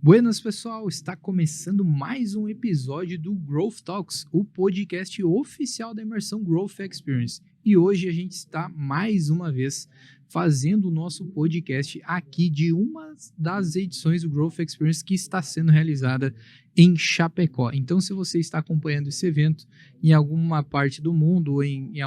Buenas, pessoal! Está começando mais um episódio do Growth Talks, o podcast oficial da imersão Growth Experience. E hoje a gente está mais uma vez fazendo o nosso podcast aqui de uma das edições do Growth Experience que está sendo realizada em Chapecó. Então, se você está acompanhando esse evento em alguma parte do mundo ou em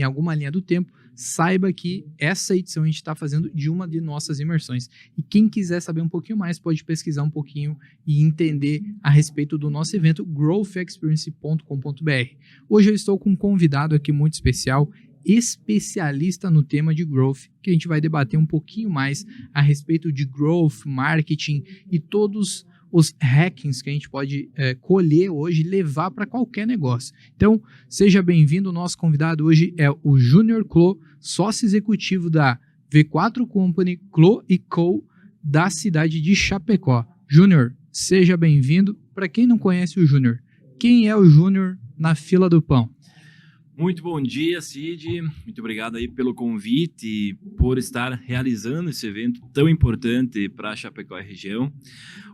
alguma linha do tempo, saiba que essa edição a gente está fazendo de uma de nossas imersões. E quem quiser saber um pouquinho mais, pode pesquisar um pouquinho e entender a respeito do nosso evento, growthexperience.com.br. Hoje eu estou com um convidado aqui muito especial, especialista no tema de growth, que a gente vai debater um pouquinho mais a respeito de growth, marketing e todos os hackings que a gente pode colher hoje e levar para qualquer negócio. Então, seja bem-vindo. O nosso convidado hoje é o Júnior Clô, sócio executivo da V4 Company Clô & Co. da cidade de Chapecó. Júnior, seja bem-vindo. Para quem não conhece o Júnior, quem é o Júnior na fila do pão? Muito bom dia, Cid. Muito obrigado aí pelo convite e por estar realizando esse evento tão importante para Chapecó e região.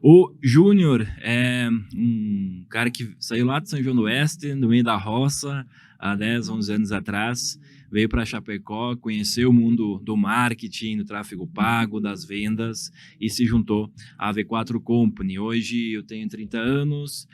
O Júnior é um cara que saiu lá de São João do Oeste, no meio da roça, há 10, 11 anos atrás. Veio para Chapecó, conheceu o mundo do marketing, do tráfego pago, das vendas e se juntou à V4 Company. Hoje eu tenho 30 anos,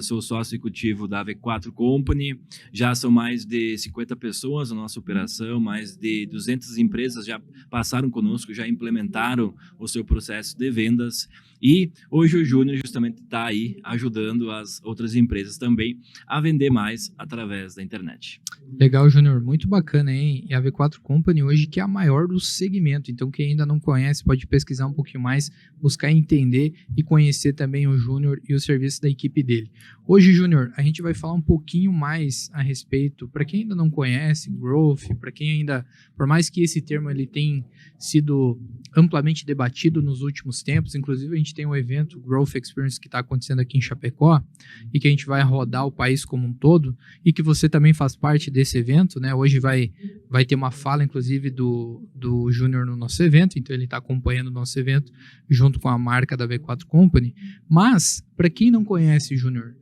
sou sócio executivo da V4 Company. Já são mais de 50 pessoas na nossa operação, mais de 200 empresas já passaram conosco, já implementaram o seu processo de vendas. E hoje o Júnior justamente está aí ajudando as outras empresas também a vender mais através da internet. Legal, Júnior. Muito bacana, hein? E a V4 Company hoje que é a maior do segmento. Então, quem ainda não conhece pode pesquisar um pouquinho mais, buscar entender e conhecer também o Júnior e o serviço da equipe dele. Hoje, Júnior, a gente vai falar um pouquinho mais a respeito, para quem ainda não conhece, growth, para quem ainda, por mais que esse termo ele tenha sido amplamente debatido nos últimos tempos, inclusive a gente tem um evento Growth Experience que está acontecendo aqui em Chapecó e que a gente vai rodar o país como um todo e que você também faz parte desse evento, né? Hoje vai ter uma fala, inclusive, do Júnior no nosso evento, então ele está acompanhando o nosso evento junto com a marca da V4 Company. Mas, para quem não conhece, Júnior,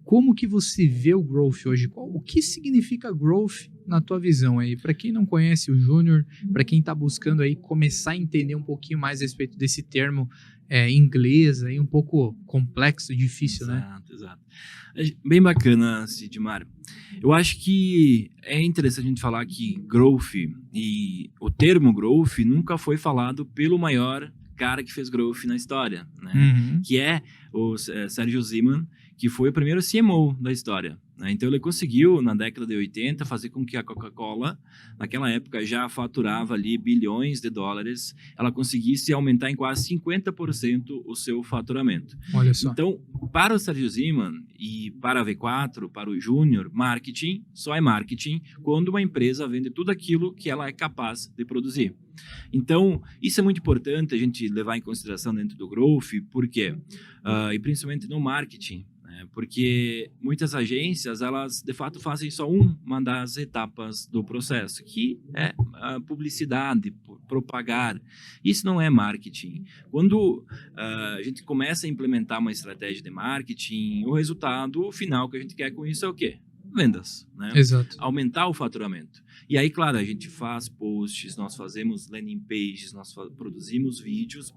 como que você vê o growth hoje? O que significa growth na tua visão aí? Para quem não conhece o Júnior, para quem está buscando aí começar a entender um pouquinho mais a respeito desse termo em inglês, aí um pouco complexo, difícil, né? Exato. Bem bacana, Sidmar. Eu acho que é interessante a gente falar que growth e o termo growth nunca foi falado pelo maior cara que fez growth na história, né? Uhum. Que é o Sérgio Ziman, que foi o primeiro CMO da história, né? Então ele conseguiu, na década de 80, fazer com que a Coca-Cola, naquela época já faturava ali bilhões de dólares, ela conseguisse aumentar em quase 50% o seu faturamento. Olha só. Então, para o Sérgio Ziman e para a V4, para o Júnior, marketing só é marketing quando uma empresa vende tudo aquilo que ela é capaz de produzir. Então, isso é muito importante a gente levar em consideração dentro do growth, porque, e principalmente no marketing, né? Porque muitas agências, elas de fato fazem só uma das etapas do processo, que é a publicidade, propagar. Isso não é marketing. Quando a gente começa a implementar uma estratégia de marketing, o resultado final que a gente quer com isso é o quê? Vendas, né? Exato. Aumentar o faturamento. E aí, claro, a gente faz posts, nós fazemos landing pages, nós produzimos vídeos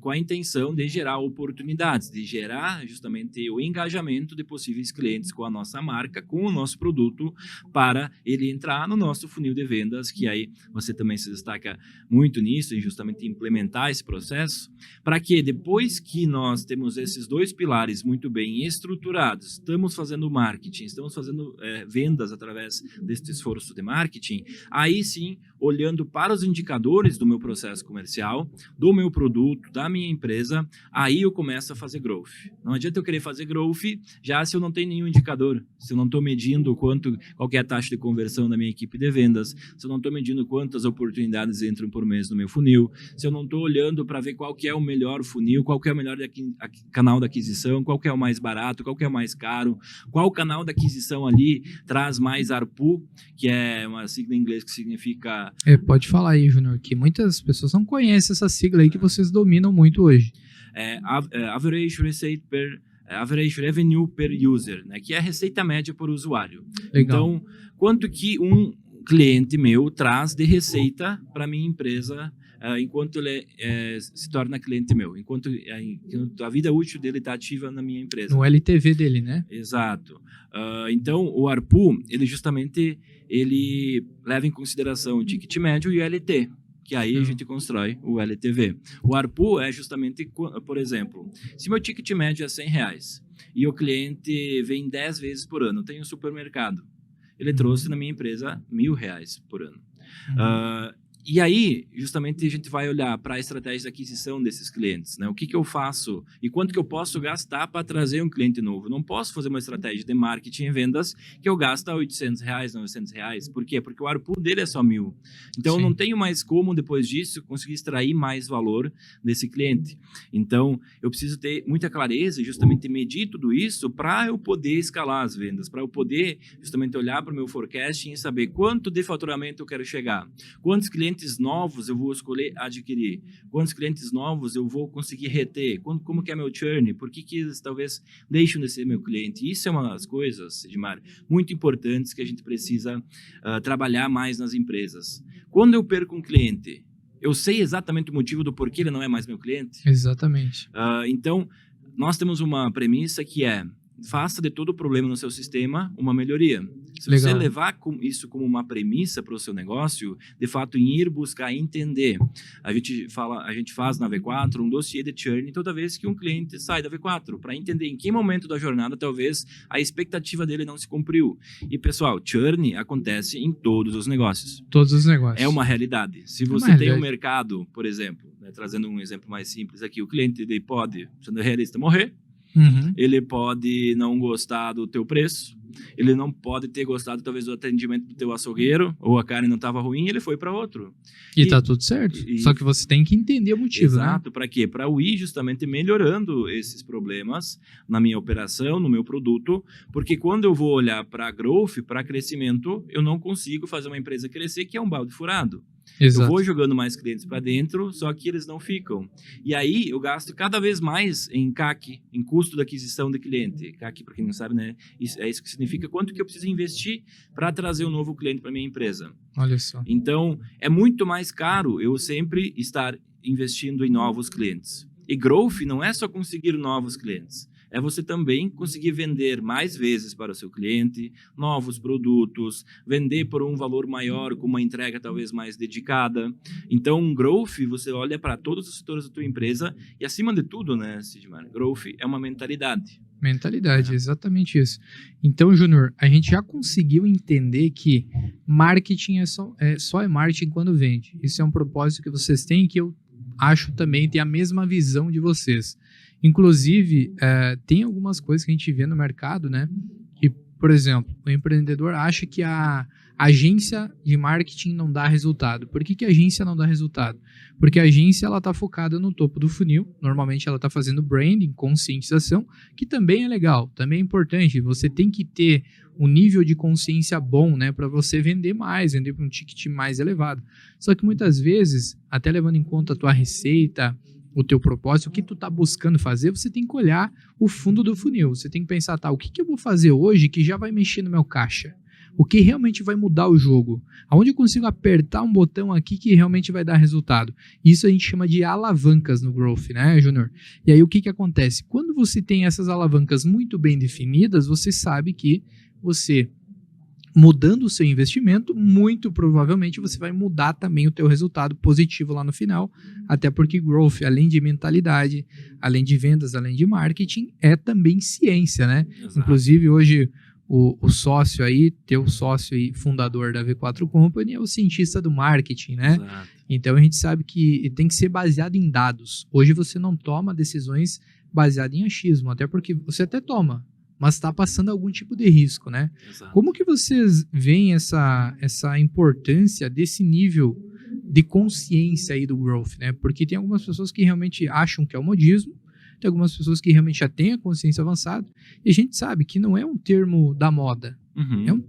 com a intenção de gerar oportunidades, de gerar justamente o engajamento de possíveis clientes com a nossa marca, com o nosso produto, para ele entrar no nosso funil de vendas, que aí você também se destaca muito nisso, em justamente implementar esse processo, para que depois que nós temos esses dois pilares muito bem estruturados, estamos fazendo marketing, estamos fazendo vendas através desse esforço de marketing, aí sim, olhando para os indicadores do meu processo comercial, do meu produto, da minha empresa, aí eu começo a fazer growth. Não adianta eu querer fazer growth já se eu não tenho nenhum indicador, se eu não estou medindo qual que é a taxa de conversão da minha equipe de vendas, se eu não estou medindo quantas oportunidades entram por mês no meu funil, se eu não estou olhando para ver qual que é o melhor funil, qual que é o melhor canal de aquisição, qual que é o mais barato, qual que é o mais caro, qual canal de aquisição aquisição ali traz mais ARPU, que é uma sigla em inglês que significa... Pode falar aí, Júnior, que muitas pessoas não conhecem essa sigla aí que vocês dominam muito hoje. Average Revenue per User, né, que é a receita média por usuário. Legal. Então, quanto que um cliente meu traz de receita para minha empresa enquanto ele se torna cliente meu, enquanto a vida útil dele está ativa na minha empresa. No LTV dele, né? Exato. Então, o ARPU, ele justamente leva em consideração o ticket médio e o LT, que aí a gente constrói o LTV. O ARPU é justamente, por exemplo, se meu ticket médio é R$100 e o cliente vem 10 vezes por ano, tem um supermercado, ele trouxe na minha empresa R$1.000 por ano. E aí, justamente, a gente vai olhar para a estratégia de aquisição desses clientes, né? O que eu faço e quanto que eu posso gastar para trazer um cliente novo. Não posso fazer uma estratégia de marketing e vendas que eu gasto R$800, R$900. Por quê? Porque o ARPU dele é só 1.000. Então, eu não tenho mais como, depois disso, conseguir extrair mais valor desse cliente. Então, eu preciso ter muita clareza e justamente medir tudo isso para eu poder escalar as vendas, para eu poder justamente olhar para o meu forecasting e saber quanto de faturamento eu quero chegar, quantos clientes novos eu vou escolher adquirir, quantos clientes novos eu vou conseguir reter, como que é meu churn, por que eles talvez deixam de ser meu cliente. Isso é uma das coisas, Edmar, muito importantes que a gente precisa trabalhar mais nas empresas. Quando eu perco um cliente, eu sei exatamente o motivo do porquê ele não é mais meu cliente? Exatamente. Então, nós temos uma premissa que é: faça de todo problema no seu sistema uma melhoria. Se você levar isso como uma premissa para o seu negócio, de fato, em ir buscar entender. A gente faz na V4 um dossiê de churn toda vez que um cliente sai da V4, para entender em que momento da jornada, talvez, a expectativa dele não se cumpriu. E, pessoal, churn acontece em todos os negócios. Todos os negócios. É uma realidade. Se você tem um mercado, por exemplo, né, trazendo um exemplo mais simples aqui, o cliente ele pode, sendo realista, morrer. Ele pode não gostar do teu preço, ele não pode ter gostado talvez do atendimento do teu açougueiro, ou a carne não estava ruim, ele foi para outro. E tá tudo certo, só que você tem que entender o motivo, exato, né? Para quê? Para eu ir justamente melhorando esses problemas na minha operação, no meu produto, porque quando eu vou olhar para growth, para crescimento, eu não consigo fazer uma empresa crescer, que é um balde furado. Exato. Eu vou jogando mais clientes para dentro, só que eles não ficam. E aí eu gasto cada vez mais em CAC, em custo de aquisição de cliente. CAC, para quem não sabe, né? É isso que significa quanto que eu preciso investir para trazer um novo cliente para minha empresa. Olha só. Então, é muito mais caro eu sempre estar investindo em novos clientes. E growth não é só conseguir novos clientes. É você também conseguir vender mais vezes para o seu cliente, novos produtos, vender por um valor maior, com uma entrega talvez mais dedicada. Então, um growth, você olha para todos os setores da tua empresa e, acima de tudo, né, Sidmar, growth é uma mentalidade. Mentalidade, exatamente isso. Então, Júnior, a gente já conseguiu entender que marketing só é marketing quando vende. Isso é um propósito que vocês têm, que eu acho também tem a mesma visão de vocês. Inclusive, tem algumas coisas que a gente vê no mercado, né? Que, por exemplo, o empreendedor acha que a agência de marketing não dá resultado. Por que a agência não dá resultado? Porque a agência está focada no topo do funil. Normalmente ela está fazendo branding, conscientização, que também é legal, também é importante. Você tem que ter um nível de consciência bom, né, para você vender mais, vender para um ticket mais elevado. Só que muitas vezes, até levando em conta a tua receita, o teu propósito, o que tu tá buscando fazer, você tem que olhar o fundo do funil. Você tem que pensar, o que eu vou fazer hoje que já vai mexer no meu caixa? O que realmente vai mudar o jogo? Aonde eu consigo apertar um botão aqui que realmente vai dar resultado? Isso a gente chama de alavancas no growth, né, Júnior? E aí o que acontece? Quando você tem essas alavancas muito bem definidas, você sabe que você, mudando o seu investimento, muito provavelmente você vai mudar também o teu resultado positivo lá no final, até porque growth, além de mentalidade, além de vendas, além de marketing, é também ciência, né? Exato. Inclusive hoje o sócio aí, teu sócio e fundador da V4 Company é o cientista do marketing, né? Exato. Então a gente sabe que tem que ser baseado em dados. Hoje você não toma decisões baseadas em achismo, até porque você até toma, mas está passando algum tipo de risco, né? Exato. Como que vocês veem essa importância desse nível de consciência aí do growth, né? Porque tem algumas pessoas que realmente acham que é o modismo, tem algumas pessoas que realmente já têm a consciência avançada, e a gente sabe que não é um termo da moda.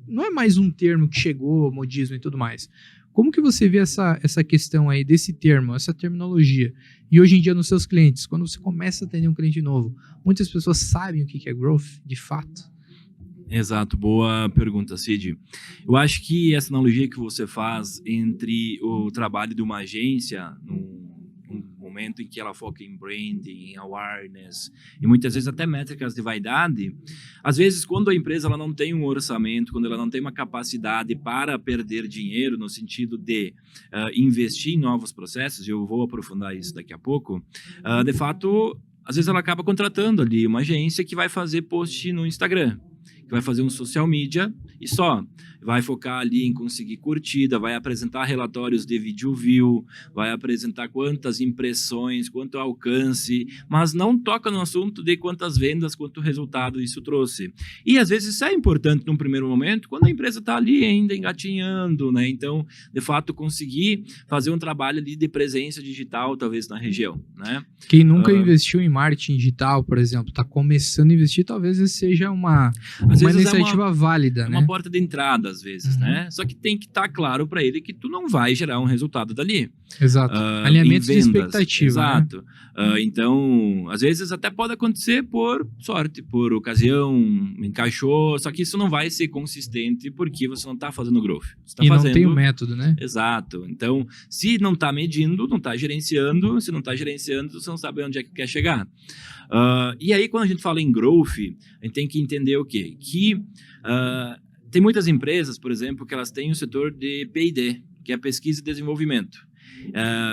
Não é mais um termo que chegou, modismo e tudo mais. Como que você vê essa questão aí desse termo, essa terminologia? E hoje em dia nos seus clientes, quando você começa a atender um cliente novo, muitas pessoas sabem o que é growth, de fato? Exato, boa pergunta, Cid. Eu acho que essa analogia que você faz entre o trabalho de uma agência, num momento em que ela foca em branding, em awareness, e muitas vezes até métricas de vaidade, às vezes quando a empresa ela não tem um orçamento, quando ela não tem uma capacidade para perder dinheiro, no sentido de investir em novos processos, e eu vou aprofundar isso daqui a pouco, de fato, às vezes ela acaba contratando ali uma agência que vai fazer post no Instagram, que vai fazer um social media e só. Vai focar ali em conseguir curtida, vai apresentar relatórios de video view, vai apresentar quantas impressões, quanto alcance, mas não toca no assunto de quantas vendas, quanto resultado isso trouxe. E às vezes isso é importante num primeiro momento, quando a empresa está ali ainda engatinhando, né? Então, de fato, conseguir fazer um trabalho ali de presença digital, talvez na região, né? Quem nunca investiu em marketing digital, por exemplo, está começando a investir, talvez esse seja uma iniciativa válida, né? Uma porta de entrada, às vezes, né? Só que tem que estar claro para ele que tu não vai gerar um resultado dali. Exato. Alinhamento de expectativa. Exato. Né? Então, às vezes até pode acontecer por sorte, por ocasião, encaixou, só que isso não vai ser consistente porque você não está fazendo growth. Você tá não tem o método, né? Exato. Então, se não está medindo, não está gerenciando, se não está gerenciando, você não sabe onde é que quer chegar. E aí, quando a gente fala em growth, a gente tem que entender o quê? Que tem muitas empresas, por exemplo, que elas têm o setor de P&D, que é pesquisa e desenvolvimento.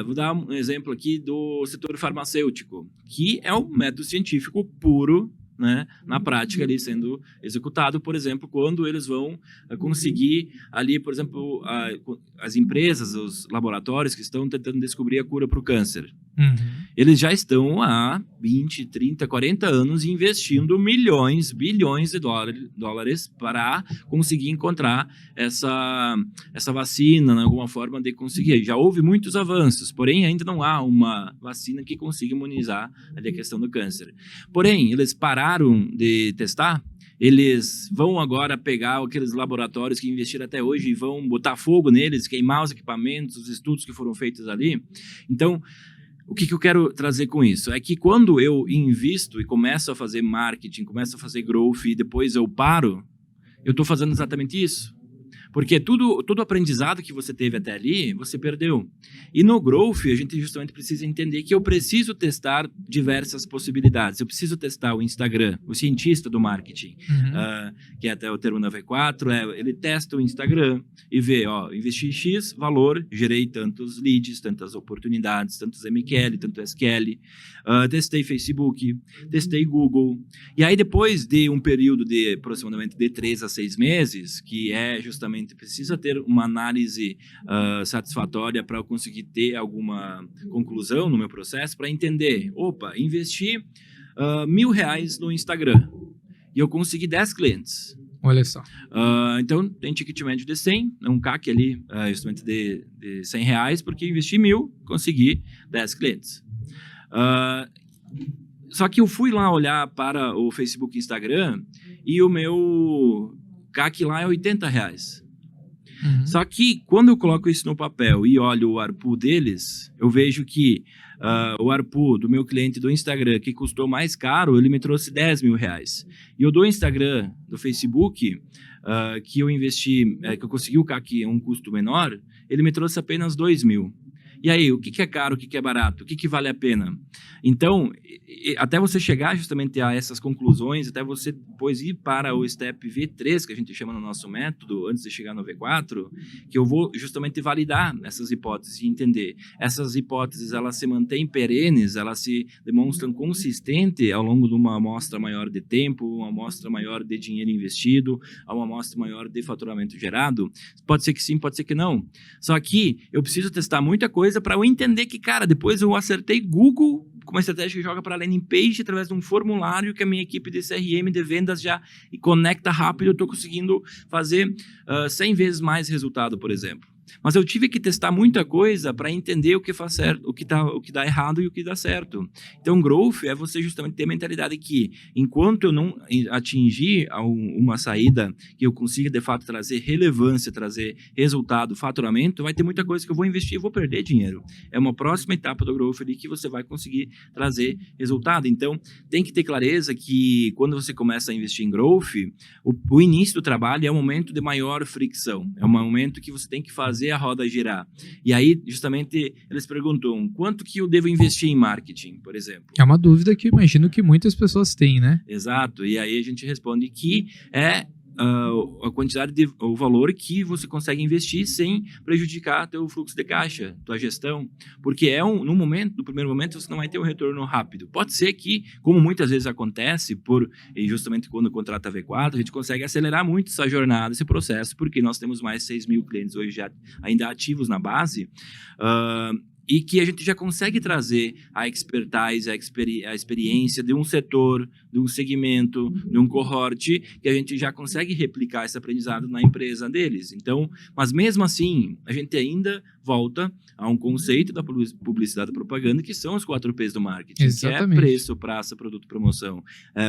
Vou dar um exemplo aqui do setor farmacêutico, que é um método científico puro, né, na prática ali sendo executado, por exemplo, quando eles vão conseguir ali, por exemplo, as empresas, os laboratórios que estão tentando descobrir a cura para o câncer. Eles já estão há 20, 30, 40 anos investindo milhões, bilhões de dólares para conseguir encontrar essa vacina, né, alguma forma de conseguir. Já houve muitos avanços, porém ainda não há uma vacina que consiga imunizar ali a questão do câncer. Porém, eles pararam de testar, eles vão agora pegar aqueles laboratórios que investiram até hoje e vão botar fogo neles, queimar os equipamentos, os estudos que foram feitos ali. Então, o que eu quero trazer com isso? É que quando eu invisto e começo a fazer marketing, começo a fazer growth e depois eu paro, eu estou fazendo exatamente isso. Porque todo o aprendizado que você teve até ali, você perdeu. E no growth, a gente justamente precisa entender que eu preciso testar diversas possibilidades. Eu preciso testar o Instagram, o cientista do marketing, que é até o termo na V4, ele testa o Instagram e vê, investi X valor, gerei tantos leads, tantas oportunidades, tantos MQL, tanto SQL, testei Facebook, testei Google. E aí, depois de um período de aproximadamente de 3 a 6 meses, que é justamente precisa ter uma análise satisfatória para eu conseguir ter alguma conclusão no meu processo, para entender, investi R$1.000 no Instagram e eu consegui 10 clientes. Olha só. Então, tem ticket médio de 100, um CAC ali justamente de R$100, porque investi 1.000, consegui 10 clientes. Só que eu fui lá olhar para o Facebook e Instagram e o meu CAC lá é R$80. Só que quando eu coloco isso no papel e olho o ARPU deles, eu vejo que o ARPU do meu cliente do Instagram, que custou mais caro, ele me trouxe R$10.000. E o do Instagram, do Facebook, que eu investi, que eu consegui o CAC a um custo menor, ele me trouxe apenas R$2.000. E aí, o que é caro, o que é barato, o que vale a pena? Então, até você chegar justamente a essas conclusões, até você depois ir para o step V3, que a gente chama no nosso método, antes de chegar no V4, que eu vou justamente validar essas hipóteses e entender. Essas hipóteses, elas se mantêm perenes, elas se demonstram consistentes ao longo de uma amostra maior de tempo, uma amostra maior de dinheiro investido, uma amostra maior de faturamento gerado. Pode ser que sim, pode ser que não. Só que eu preciso testar muita coisa para eu entender que, cara, depois eu acertei Google com uma estratégia que joga para a landing page através de um formulário que a minha equipe de CRM de vendas já conecta rápido, eu estou conseguindo fazer 100 vezes mais resultado, por exemplo. Mas eu tive que testar muita coisa para entender o que faz certo, o que dá errado e o que dá certo. Então, growth é você justamente ter a mentalidade que, enquanto eu não atingir uma saída que eu consiga, de fato, trazer relevância, trazer resultado, faturamento, vai ter muita coisa que eu vou investir e vou perder dinheiro. É uma próxima etapa do growth ali que você vai conseguir trazer resultado. Então, tem que ter clareza que quando você começa a investir em growth, o início do trabalho é um momento de maior fricção. É um momento que você tem que fazer a roda girar. E aí, justamente, eles perguntam quanto que eu devo investir em marketing, por exemplo. É uma dúvida que eu imagino que muitas pessoas têm, né? Exato. E aí a gente responde que é a quantidade o valor que você consegue investir sem prejudicar teu fluxo de caixa, tua gestão, porque no primeiro momento você não vai ter um retorno rápido. Pode ser que, como muitas vezes acontece, e justamente quando contrata a V4, a gente consegue acelerar muito essa jornada, esse processo, porque nós temos mais 6 mil clientes hoje já ainda ativos na base, e que a gente já consegue trazer a expertise, a experiência de um setor, de um segmento, de um cohort, que a gente já consegue replicar esse aprendizado na empresa deles. Então, mas mesmo assim, a gente ainda volta a um conceito da publicidade e propaganda, que são os 4 P's do marketing, Exatamente. que é preço, praça, produto, promoção.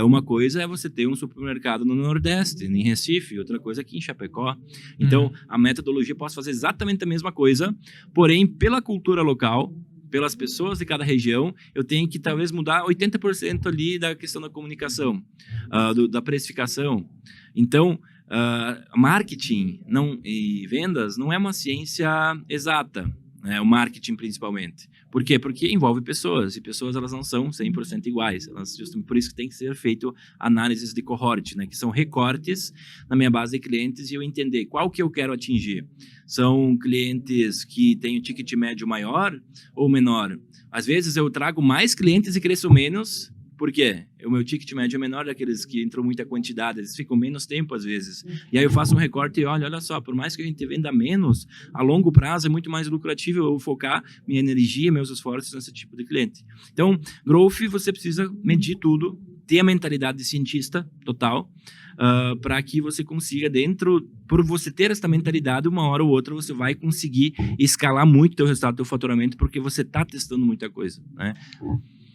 Uma coisa é você ter um supermercado no Nordeste, em Recife, outra coisa aqui em Chapecó. Então, a metodologia pode fazer exatamente a mesma coisa, porém, pela cultura local, pelas pessoas de cada região, eu tenho que talvez mudar 80% ali da questão da comunicação, da precificação. Então, marketing e vendas não é uma ciência exata, né? O marketing principalmente. Por quê? Porque envolve pessoas, e pessoas elas não são 100% iguais. Justamente por isso que tem que ser feito análises de cohort, né? Que são recortes na minha base de clientes e eu entender qual que eu quero atingir. São clientes que têm um ticket médio maior ou menor? Às vezes eu trago mais clientes e cresço menos. Por quê? O meu ticket médio é menor daqueles que entram muita quantidade, eles ficam menos tempo às vezes. E aí eu faço um recorte e olha só, por mais que a gente venda menos, a longo prazo é muito mais lucrativo eu focar minha energia, meus esforços nesse tipo de cliente. Então, growth, você precisa medir tudo, ter a mentalidade de cientista total, para que você consiga por você ter essa mentalidade, uma hora ou outra você vai conseguir escalar muito o teu resultado, teu faturamento, porque você está testando muita coisa, né?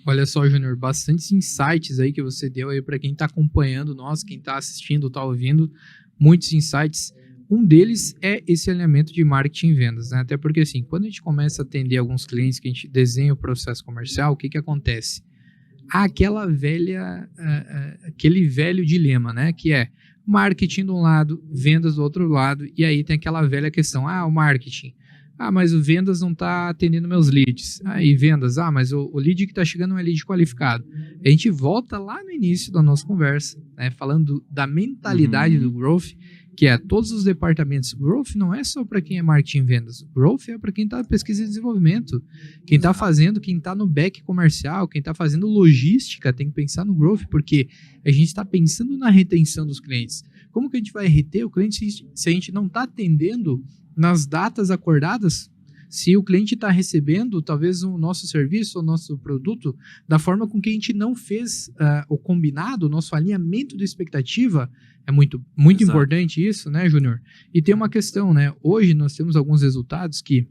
Olha só, Júnior, bastantes insights aí que você deu aí para quem está acompanhando nós, quem está assistindo, está ouvindo, muitos insights. Um deles é esse alinhamento de marketing e vendas, né? Até porque, assim, quando a gente começa a atender alguns clientes que a gente desenha o processo comercial, o que acontece? Há aquele velho dilema, né? Que é marketing de um lado, vendas do outro lado, e aí tem aquela velha questão, o marketing. Mas o vendas não está atendendo meus leads. E vendas, mas o lead que está chegando não é lead qualificado. A gente volta lá no início da nossa conversa, né, falando da mentalidade do growth, que é todos os departamentos. Growth não é só para quem é marketing e vendas. Growth é para quem está pesquisa e desenvolvimento. Quem está fazendo, quem está no back comercial, quem está fazendo logística, tem que pensar no growth, porque a gente está pensando na retenção dos clientes. Como que a gente vai reter o cliente se a gente não está atendendo nas datas acordadas? Se o cliente está recebendo talvez o nosso serviço, o nosso produto, da forma com que a gente não fez o combinado, o nosso alinhamento de expectativa, é muito importante isso, né, Júnior? E tem uma questão, né? Hoje nós temos alguns resultados que,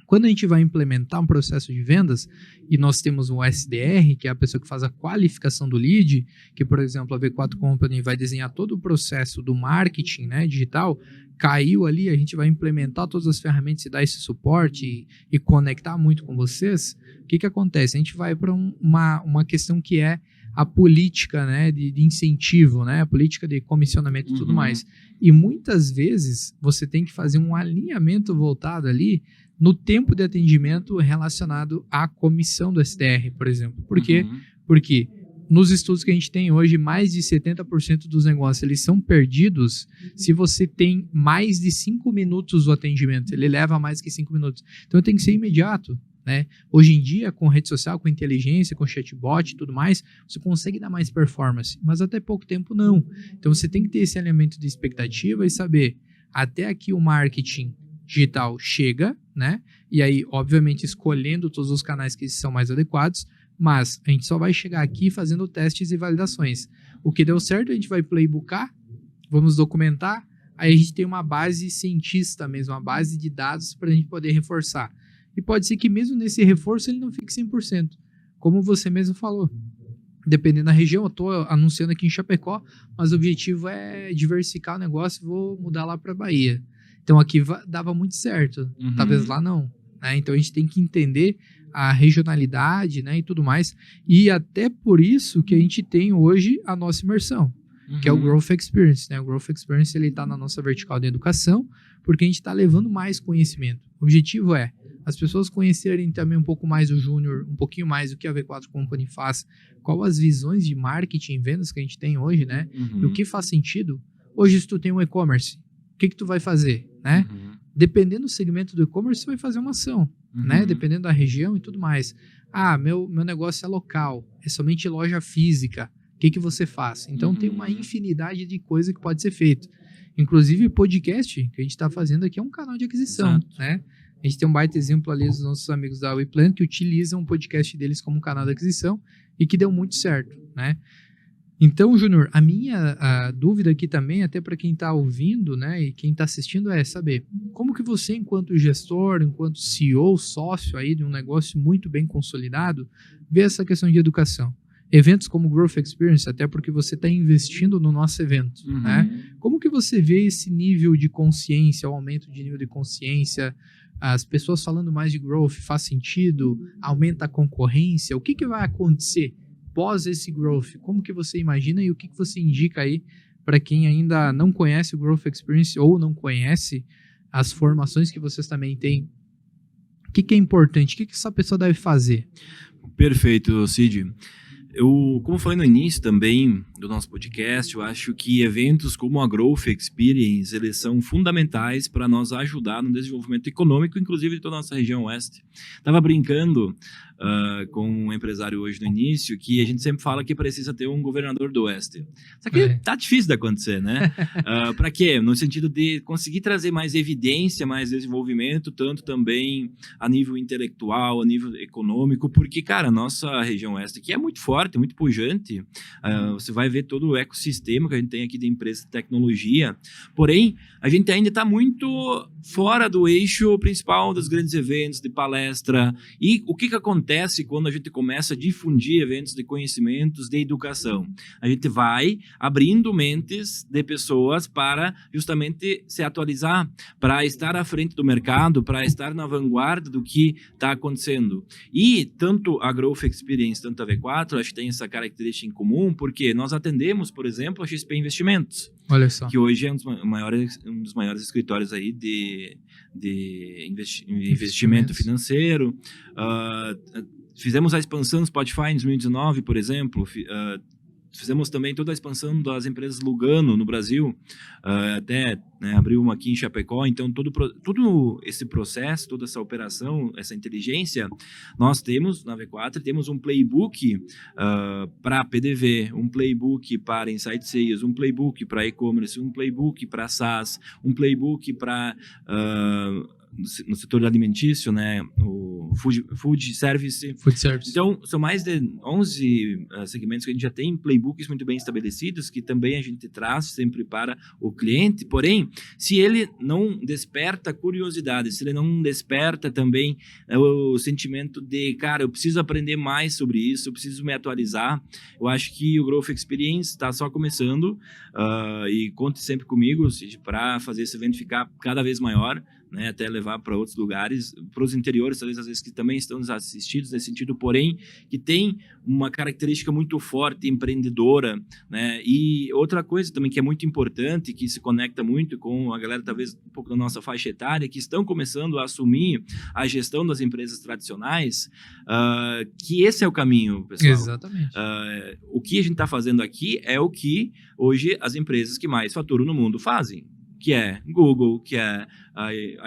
quando a gente vai implementar um processo de vendas e nós temos um SDR, que é a pessoa que faz a qualificação do lead, que, por exemplo, a V4 Company vai desenhar todo o processo do marketing, né, digital, caiu ali, a gente vai implementar todas as ferramentas e dar esse suporte e conectar muito com vocês. O que acontece? A gente vai para uma questão que é a política, né, de incentivo, né, a política de comissionamento e tudo mais. E muitas vezes você tem que fazer um alinhamento voltado ali no tempo de atendimento relacionado à comissão do SDR, por exemplo. Por quê? Porque nos estudos que a gente tem hoje, mais de 70% dos negócios eles são perdidos se você tem mais de 5 minutos o atendimento. Ele leva mais que 5 minutos. Então tem que ser imediato, né? Hoje em dia, com rede social, com inteligência, com chatbot e tudo mais, você consegue dar mais performance, mas até pouco tempo não. Então você tem que ter esse alinhamento de expectativa e saber até aqui o marketing digital chega, né? E aí, obviamente, escolhendo todos os canais que são mais adequados, mas a gente só vai chegar aqui fazendo testes e validações. O que deu certo, a gente vai playbooker, vamos documentar, aí a gente tem uma base cientista mesmo, uma base de dados para a gente poder reforçar. E pode ser que mesmo nesse reforço ele não fique 100%, como você mesmo falou. Dependendo da região, eu estou anunciando aqui em Chapecó, mas o objetivo é diversificar o negócio e vou mudar lá para Bahia. Então aqui dava muito certo, talvez lá não. Né? Então a gente tem que entender a regionalidade, né, e tudo mais. E até por isso que a gente tem hoje a nossa imersão, que é o Growth Experience. Né? O Growth Experience está na nossa vertical de educação, porque a gente está levando mais conhecimento. O objetivo é as pessoas conhecerem também um pouco mais o Júnior, um pouquinho mais do que a V4 Company faz, qual as visões de marketing e vendas que a gente tem hoje, né? E o que faz sentido. Hoje, se tu tem um e-commerce, o que tu vai fazer, né? Dependendo do segmento do e-commerce, você vai fazer uma ação, né? Dependendo da região e tudo mais. Ah, meu negócio é local, é somente loja física. O que você faz? Então, tem uma infinidade de coisas que pode ser feito. Inclusive, o podcast que a gente está fazendo aqui é um canal de aquisição, né? A gente tem um baita exemplo ali dos nossos amigos da WePlan que utilizam o podcast deles como canal de aquisição e que deu muito certo, né? Então, Júnior, a minha dúvida aqui também, até para quem está ouvindo, né, e quem está assistindo, é saber como que você, enquanto gestor, enquanto CEO, sócio aí de um negócio muito bem consolidado, vê essa questão de educação. Eventos como Growth Experience, até porque você está investindo no nosso evento, né? Como que você vê esse nível de consciência, o aumento de nível de consciência, as pessoas falando mais de growth faz sentido, aumenta a concorrência, o que vai acontecer pós esse growth? Como que você imagina e o que você indica aí para quem ainda não conhece o Growth Experience ou não conhece as formações que vocês também têm? O que é importante? O que essa pessoa deve fazer? Perfeito, Cid. Como eu falei no início também do nosso podcast, eu acho que eventos como a Growth Experience, eles são fundamentais para nós ajudar no desenvolvimento econômico, inclusive de toda a nossa região oeste. Estava brincando com um empresário hoje no início, que a gente sempre fala que precisa ter um governador do oeste. Só que tá difícil de acontecer, né? Para quê? No sentido de conseguir trazer mais evidência, mais desenvolvimento, tanto também a nível intelectual, a nível econômico, porque, cara, a nossa região oeste aqui é muito forte, muito pujante. Você vai ver todo o ecossistema que a gente tem aqui de empresa de tecnologia. Porém, a gente ainda está muito fora do eixo principal dos grandes eventos, de palestra. E o que acontece quando a gente começa a difundir eventos de conhecimentos, de educação? A gente vai abrindo mentes de pessoas para justamente se atualizar, para estar à frente do mercado, para estar na vanguarda do que está acontecendo. E tanto a Growth Experience, tanto a V4, acho que tem essa característica em comum, porque nós atendemos, por exemplo, a XP Investimentos. Olha só. Que hoje é um dos maiores escritórios aí de investimento financeiro. Fizemos a expansão do Spotify em 2019, por exemplo. Fizemos também toda a expansão das empresas Lugano no Brasil, até abriu uma aqui em Chapecó. Então, todo esse processo, toda essa operação, essa inteligência, nós temos na V4, temos um playbook para PDV, um playbook para Insight Sales, um playbook para e-commerce, um playbook para SaaS, um playbook para... no setor alimentício, né, o food service. Então, são mais de 11 segmentos que a gente já tem playbooks muito bem estabelecidos, que também a gente traz sempre para o cliente. Porém, se ele não desperta curiosidade, se ele não desperta também o sentimento de, cara, eu preciso aprender mais sobre isso, eu preciso me atualizar, eu acho que o Growth Experience está só começando, e conte sempre comigo para fazer esse evento ficar cada vez maior, né, até levar para outros lugares, para os interiores, talvez às vezes que também estão assistidos nesse sentido, porém, que tem uma característica muito forte, empreendedora, né? E outra coisa também que é muito importante, que se conecta muito com a galera, talvez um pouco da nossa faixa etária, que estão começando a assumir a gestão das empresas tradicionais, que esse é o caminho, pessoal. Exatamente. O que a gente está fazendo aqui é o que hoje as empresas que mais faturam no mundo fazem, que é Google, que é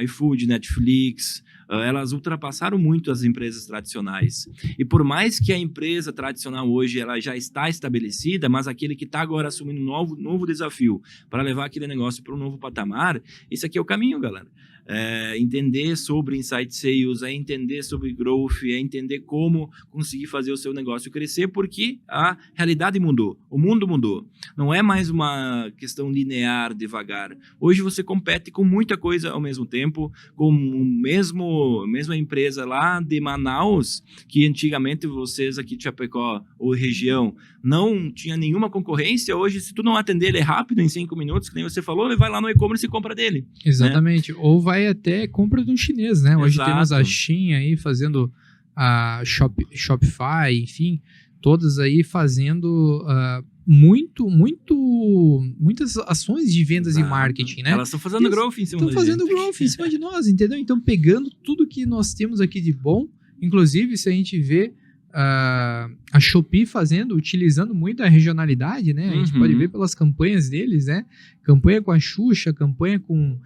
iFood, Netflix. Elas ultrapassaram muito as empresas tradicionais. E por mais que a empresa tradicional hoje ela já está estabelecida, mas aquele que está agora assumindo um novo desafio para levar aquele negócio para um novo patamar, esse aqui é o caminho, galera. entender sobre Inside Sales, é entender sobre Growth, é entender como conseguir fazer o seu negócio crescer, porque a realidade mudou, o mundo mudou. Não é mais uma questão linear, devagar. Hoje você compete com muita coisa ao mesmo tempo, com mesma empresa lá de Manaus, que antigamente vocês aqui de Chapecó ou região não tinha nenhuma concorrência. Hoje, se tu não atender ele rápido, em 5 minutos, que nem você falou, ele vai lá no e-commerce e compra dele. Exatamente. Né? Ou vai até compra de um chinês, né? Hoje Exato. temos a Shein aí fazendo a Shopify, enfim, todas aí fazendo muitas ações de vendas Exato. E marketing, né? Elas estão fazendo growth em cima da gente. Estão fazendo growth em cima de nós, entendeu? Então, pegando tudo que nós temos aqui de bom, inclusive, se a gente vê a Shopee utilizando muito a regionalidade, né? A gente pode ver pelas campanhas deles, né? Campanha com a Xuxa, campanha com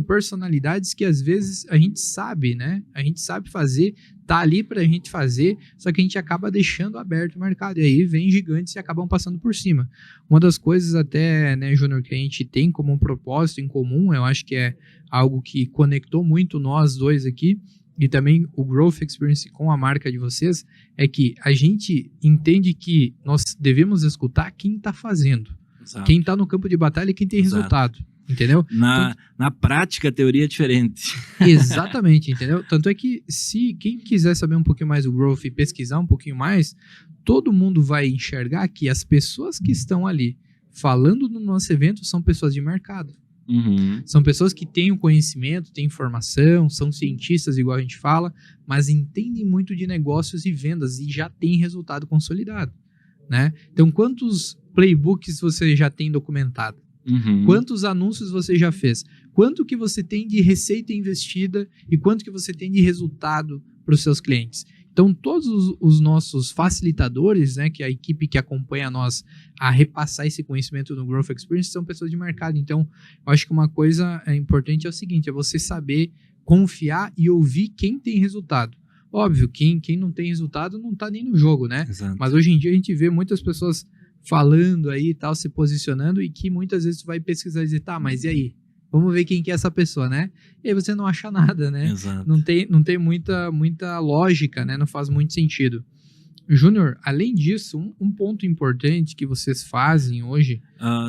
personalidades que às vezes a gente sabe, né? A gente sabe fazer, tá ali pra gente fazer, só que a gente acaba deixando aberto o mercado. E aí vem gigantes e acabam passando por cima. Uma das coisas até, né, Júnior, que a gente tem como um propósito em comum, eu acho que é algo que conectou muito nós dois aqui, e também o Growth Experience com a marca de vocês, é que a gente entende que nós devemos escutar quem está fazendo. Exato. Quem está no campo de batalha e quem tem Exato. Resultado. Entendeu? Na prática, a teoria é diferente. Exatamente, entendeu? Tanto é que se quem quiser saber um pouquinho mais do Growth e pesquisar um pouquinho mais, todo mundo vai enxergar que as pessoas que estão ali falando no nosso evento são pessoas de mercado. São pessoas que têm o conhecimento, têm informação, são cientistas, igual a gente fala, mas entendem muito de negócios e vendas e já têm resultado consolidado, né? Então, quantos playbooks você já tem documentado? Quantos anúncios você já fez? Quanto que você tem de receita investida e quanto que você tem de resultado para os seus clientes? Então, todos os nossos facilitadores, né, que é a equipe que acompanha nós a repassar esse conhecimento no Growth Experience, são pessoas de mercado. Então, eu acho que uma coisa importante é o seguinte, é você saber confiar e ouvir quem tem resultado. Óbvio, quem não tem resultado não está nem no jogo, né? Exato. Mas hoje em dia a gente vê muitas pessoas falando aí e tal, se posicionando, e que muitas vezes tu vai pesquisar e dizer, tá, mas e aí? Vamos ver quem que é essa pessoa, né? E aí você não acha nada, né? Exato. Não tem muita lógica, né? Não faz muito sentido. Júnior, além disso, um ponto importante que vocês fazem hoje...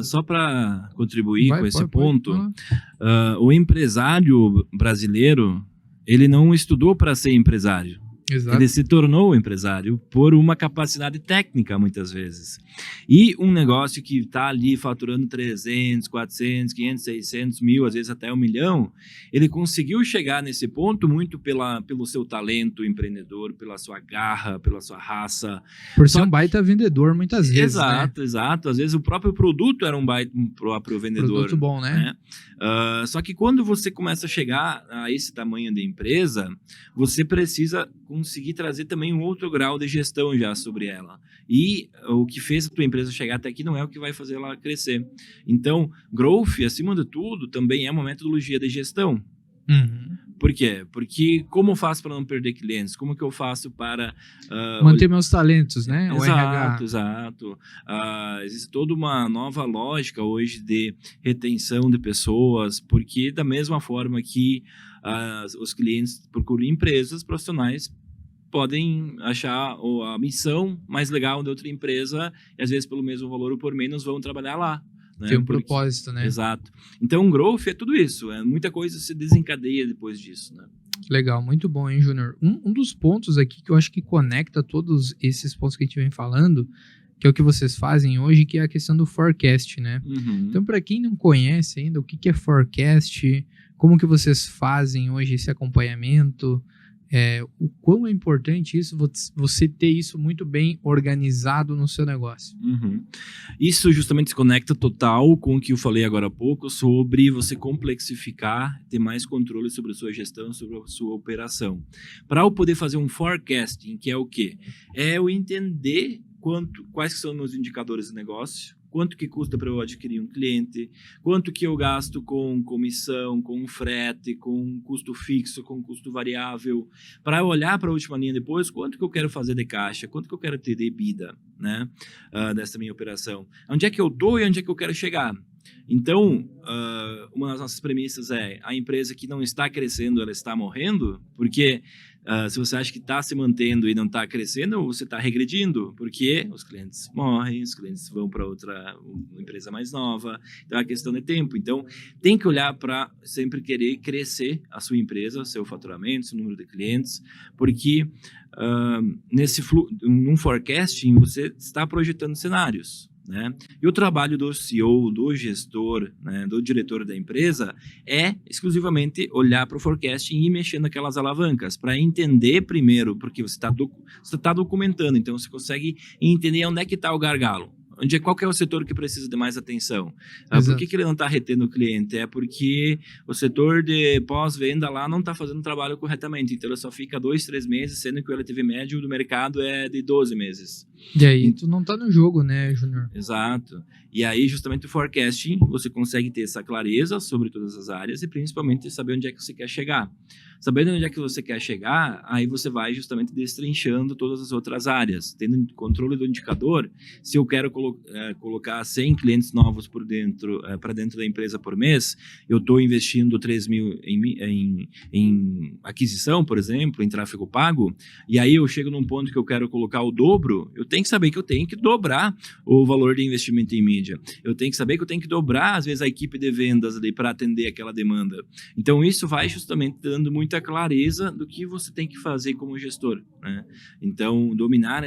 só para contribuir com esse ponto, o empresário brasileiro, ele não estudou para ser empresário. Exato. Ele se tornou empresário por uma capacidade técnica, muitas vezes. E um negócio que está ali faturando 300, 400, 500, 600 mil, às vezes até 1 milhão, ele conseguiu chegar nesse ponto muito pelo seu talento empreendedor, pela sua garra, pela sua raça. Por ser um baita vendedor, muitas vezes, exato, né? Exato. Às vezes o próprio produto era um próprio vendedor. Produto bom, né? Só que quando você começa a chegar a esse tamanho de empresa, você precisa conseguir trazer também um outro grau de gestão já sobre ela. E o que fez a tua empresa chegar até aqui não é o que vai fazer ela crescer. Então, growth, acima de tudo, também é uma metodologia de gestão. Por quê? Porque como eu faço para não perder clientes? Como que eu faço para... manter meus talentos, né? O RH. Exato. Existe toda uma nova lógica hoje de retenção de pessoas, porque da mesma forma que os clientes procuram empresas profissionais, podem achar a missão mais legal de outra empresa e às vezes pelo mesmo valor ou por menos vão trabalhar lá. Né? Tem um propósito, né? Exato. Então, growth é tudo isso. Muita coisa se desencadeia depois disso, né? Legal, muito bom, hein, Júnior? Um dos pontos aqui que eu acho que conecta todos esses pontos que a gente vem falando, que é o que vocês fazem hoje, que é a questão do forecast, né? Então, para quem não conhece ainda, o que é forecast, como que vocês fazem hoje esse acompanhamento, o quão é importante isso, você ter isso muito bem organizado no seu negócio. Isso justamente se conecta total com o que eu falei agora há pouco sobre você complexificar, ter mais controle sobre a sua gestão, sobre a sua operação. Para eu poder fazer um forecasting, que é o quê? É eu entender quais são meus indicadores de negócio, quanto que custa para eu adquirir um cliente, quanto que eu gasto com comissão, com frete, com custo fixo, com custo variável, para eu olhar para a última linha depois, quanto que eu quero fazer de caixa, quanto que eu quero ter de EBITDA, né, dessa minha operação. Onde é que eu estou e onde é que eu quero chegar. Então, uma das nossas premissas é a empresa que não está crescendo, ela está morrendo, porque se você acha que está se mantendo e não está crescendo, você está regredindo, porque os clientes morrem, os clientes vão para outra empresa mais nova, então é uma questão de tempo. Então, tem que olhar para sempre querer crescer a sua empresa, seu faturamento, seu número de clientes, porque num forecasting você está projetando cenários. Né? E o trabalho do CEO, do gestor, né, do diretor da empresa é exclusivamente olhar para o forecasting e ir mexendo naquelas alavancas para entender primeiro, porque você está documentando, então você consegue entender onde é que está o gargalo. Qual que é o setor que precisa de mais atenção? Por que ele não está retendo o cliente? É porque o setor de pós-venda lá não está fazendo o trabalho corretamente. Então, ele só fica 2, 3 meses, sendo que o LTV médio do mercado é de 12 meses. E aí, tu não está no jogo, né, Júnior? Exato. E aí, justamente o forecasting, você consegue ter essa clareza sobre todas as áreas e principalmente saber onde é que você quer chegar. Sabendo onde é que você quer chegar, aí você vai justamente destrinchando todas as outras áreas. Tendo controle do indicador, se eu quero colocar 100 clientes novos para dentro da empresa por mês, eu estou investindo 3 mil em aquisição, por exemplo, em tráfego pago, e aí eu chego num ponto que eu quero colocar o dobro, eu tenho que saber que eu tenho que dobrar o valor de investimento em mídia. Eu tenho que saber que eu tenho que dobrar, às vezes, a equipe de vendas ali para atender aquela demanda. Então, isso vai justamente dando muita clareza do que você tem que fazer como gestor, né? Então, dominar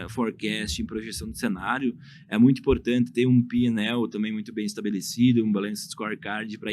forecast, projeção de cenário é muito importante. Ter um P&L também muito bem estabelecido, um balance scorecard para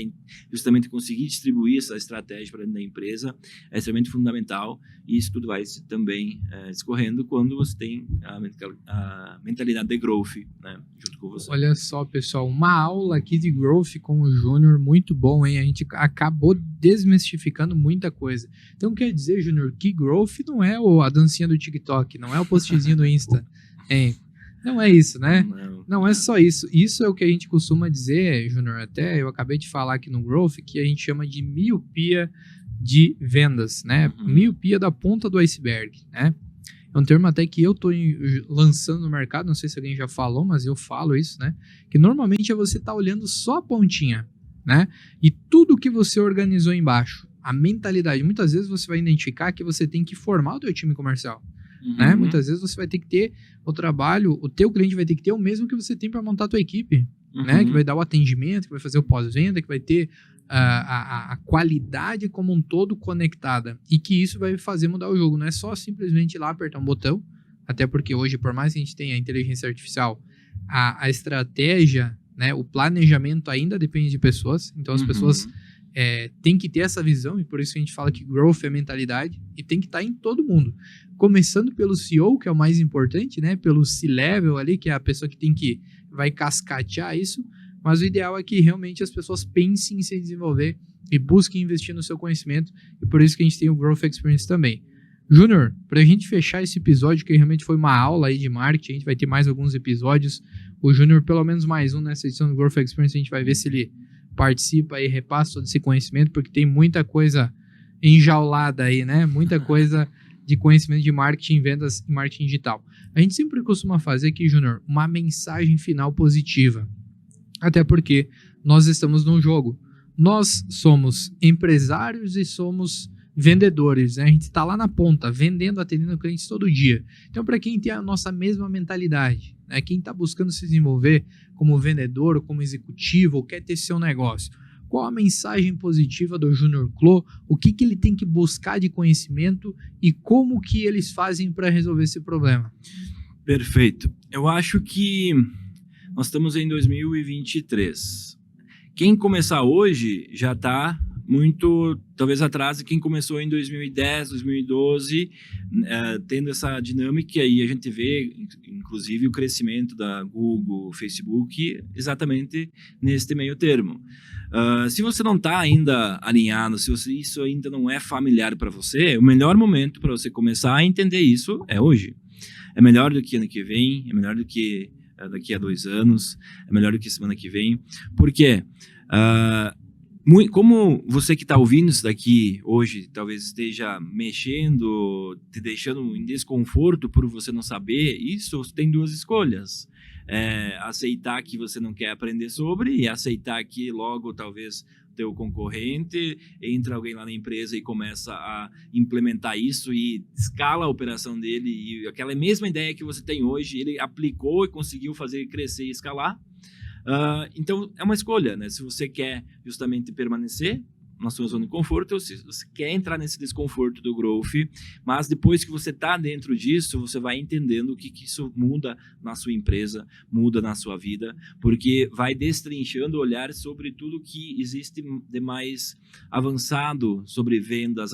justamente conseguir distribuir essa estratégia para dentro da empresa é extremamente fundamental, e isso tudo vai também escorrendo quando você tem a mentalidade de growth, né, junto com você. Olha só, pessoal, uma aula aqui de growth com o Júnior, muito bom, hein? A gente acabou desmistificando muita coisa. Então, quer dizer, Júnior, que growth não é a dancinha do TikTok, não é o postzinho do Insta, hein? Não é isso, né? Não é só isso. Isso é o que a gente costuma dizer, Júnior, até eu acabei de falar aqui no growth, que a gente chama de miopia de vendas, né? Miopia da ponta do iceberg, né? É um termo até que eu estou lançando no mercado, não sei se alguém já falou, mas eu falo isso, né? Que normalmente é você estar olhando só a pontinha, né? E tudo que você organizou embaixo, a mentalidade, muitas vezes você vai identificar que você tem que formar o teu time comercial, né? Muitas vezes você vai ter que ter o trabalho, o teu cliente vai ter que ter o mesmo que você tem para montar a tua equipe, né? Que vai dar o atendimento, que vai fazer o pós-venda, que vai ter a qualidade como um todo conectada, e que isso vai fazer mudar o jogo. Não é só simplesmente ir lá apertar um botão, até porque hoje, por mais que a gente tenha a inteligência artificial, a estratégia, né, o planejamento ainda depende de pessoas. Então as pessoas têm que ter essa visão, e por isso que a gente fala que growth é mentalidade, e tem que estar em todo mundo, começando pelo CEO, que é o mais importante, né, pelo C-level ali, que é a pessoa que vai cascatear isso. Mas o ideal é que realmente as pessoas pensem em se desenvolver e busquem investir no seu conhecimento, e por isso que a gente tem o Growth Experience também. Júnior, para a gente fechar esse episódio, que realmente foi uma aula aí de marketing, a gente vai ter mais alguns episódios, o Júnior pelo menos mais um nessa edição do Growth Experience, a gente vai ver se ele participa e repassa todo esse conhecimento, porque tem muita coisa enjaulada aí, né? Muita coisa de conhecimento de marketing, vendas e marketing digital. A gente sempre costuma fazer aqui, Júnior, uma mensagem final positiva. Até porque nós estamos num jogo. Nós somos empresários e somos vendedores, né? A gente está lá na ponta, vendendo, atendendo clientes todo dia. Então, para quem tem a nossa mesma mentalidade, né? Quem está buscando se desenvolver como vendedor ou como executivo, ou quer ter seu negócio, qual a mensagem positiva do Júnior Clô? O que ele tem que buscar de conhecimento e como que eles fazem para resolver esse problema? Perfeito. Eu acho que nós estamos em 2023. Quem começar hoje já está muito, talvez, atrás de quem começou em 2010, 2012, tendo essa dinâmica, e a gente vê, inclusive, o crescimento da Google, Facebook, exatamente neste meio termo. Se você não está ainda alinhado, se isso ainda não é familiar para você, o melhor momento para você começar a entender isso é hoje. É melhor do que ano que vem, é melhor do que daqui a 2 anos, é melhor do que semana que vem. Por quê? Como você que está ouvindo isso daqui hoje talvez esteja mexendo, te deixando em desconforto por você não saber, isso tem 2 escolhas. aceitar que você não quer aprender sobre e aceitar que logo talvez teu concorrente, entra alguém lá na empresa e começa a implementar isso e escala a operação dele e aquela mesma ideia que você tem hoje, ele aplicou e conseguiu fazer crescer e escalar. Então, é uma escolha, né? Se você quer justamente permanecer na sua zona de conforto, ou se você quer entrar nesse desconforto do growth, mas depois que você está dentro disso, você vai entendendo o que isso muda na sua empresa, muda na sua vida, porque vai destrinchando o olhar sobre tudo que existe de mais avançado sobre vendas.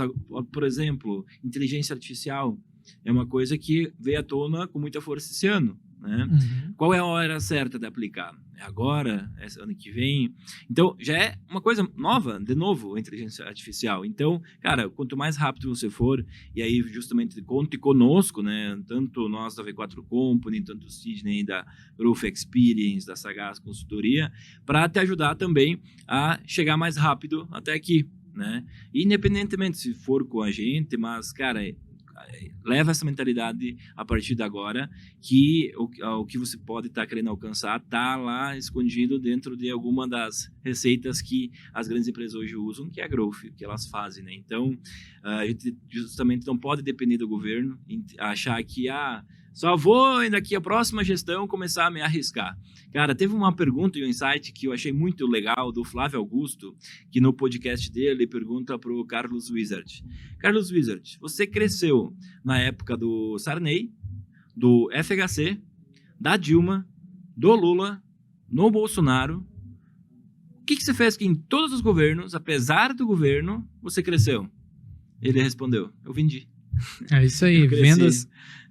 Por exemplo, inteligência artificial é uma coisa que veio à tona com muita força esse ano. Né? Uhum. Qual é a hora certa de aplicar? É agora? É ano que vem? Então, já é uma coisa nova, de novo, a inteligência artificial. Então, cara, quanto mais rápido você for, e aí justamente conte conosco, né? Tanto nós da V4 Company, tanto o Sidney da Growth Experience, da Sagaz Consultoria, para te ajudar também a chegar mais rápido até aqui, né? Independentemente se for com a gente, mas, cara, leva essa mentalidade a partir de agora que o que você pode estar querendo alcançar está lá escondido dentro de alguma das receitas que as grandes empresas hoje usam, que é a growth, que elas fazem, né? Então, a gente justamente não pode depender do governo, achar que só vou daqui a próxima gestão começar a me arriscar. Cara, teve uma pergunta e um insight que eu achei muito legal do Flávio Augusto, que no podcast dele pergunta para o Carlos Wizard. Carlos Wizard, você cresceu na época do Sarney, do FHC, da Dilma, do Lula, no Bolsonaro. O que você fez que em todos os governos, apesar do governo, você cresceu? Ele respondeu, eu vendi. É isso aí,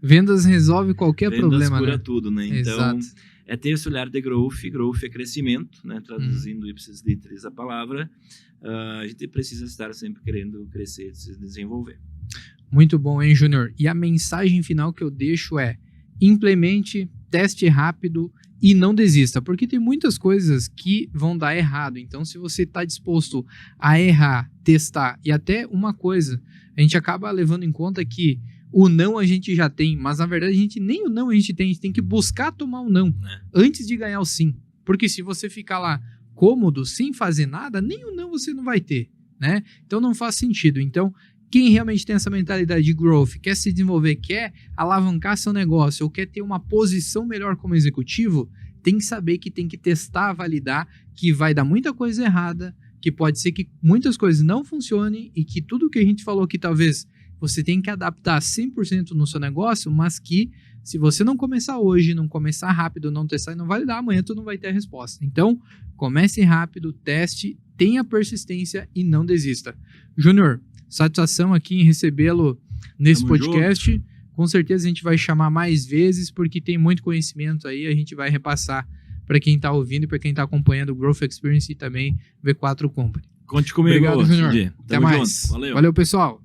vendas resolve qualquer problema, vendas cura né? tudo, né? Então, Exato. é ter esse olhar de growth é crescimento, né? Traduzindo ipsis literis a palavra, a gente precisa estar sempre querendo crescer, se desenvolver. Muito bom, hein, Júnior? E a mensagem final que eu deixo é: implemente, teste rápido e não desista, porque tem muitas coisas que vão dar errado. Então, se você está disposto a errar, testar, e até uma coisa, a gente acaba levando em conta que o não a gente já tem, mas na verdade nem o não a gente tem que buscar tomar o não antes de ganhar o sim. Porque se você ficar lá cômodo, sem fazer nada, nem o não você não vai ter, né? Então não faz sentido. Então, quem realmente tem essa mentalidade de growth, quer se desenvolver, quer alavancar seu negócio ou quer ter uma posição melhor como executivo, tem que saber que tem que testar, validar, que vai dar muita coisa errada, que pode ser que muitas coisas não funcionem e que tudo que a gente falou aqui talvez você tenha que adaptar 100% no seu negócio, mas que se você não começar hoje, não começar rápido, não testar, não vai dar, amanhã tu não vai ter a resposta. Então, comece rápido, teste, tenha persistência e não desista. Júnior, satisfação aqui em recebê-lo nesse podcast. Junto. Com certeza a gente vai chamar mais vezes, porque tem muito conhecimento aí, a gente vai repassar para quem está ouvindo e para quem está acompanhando o Growth Experience e também V4 Company. Conte comigo. Obrigado, Júnior. Até mais. Valeu, pessoal.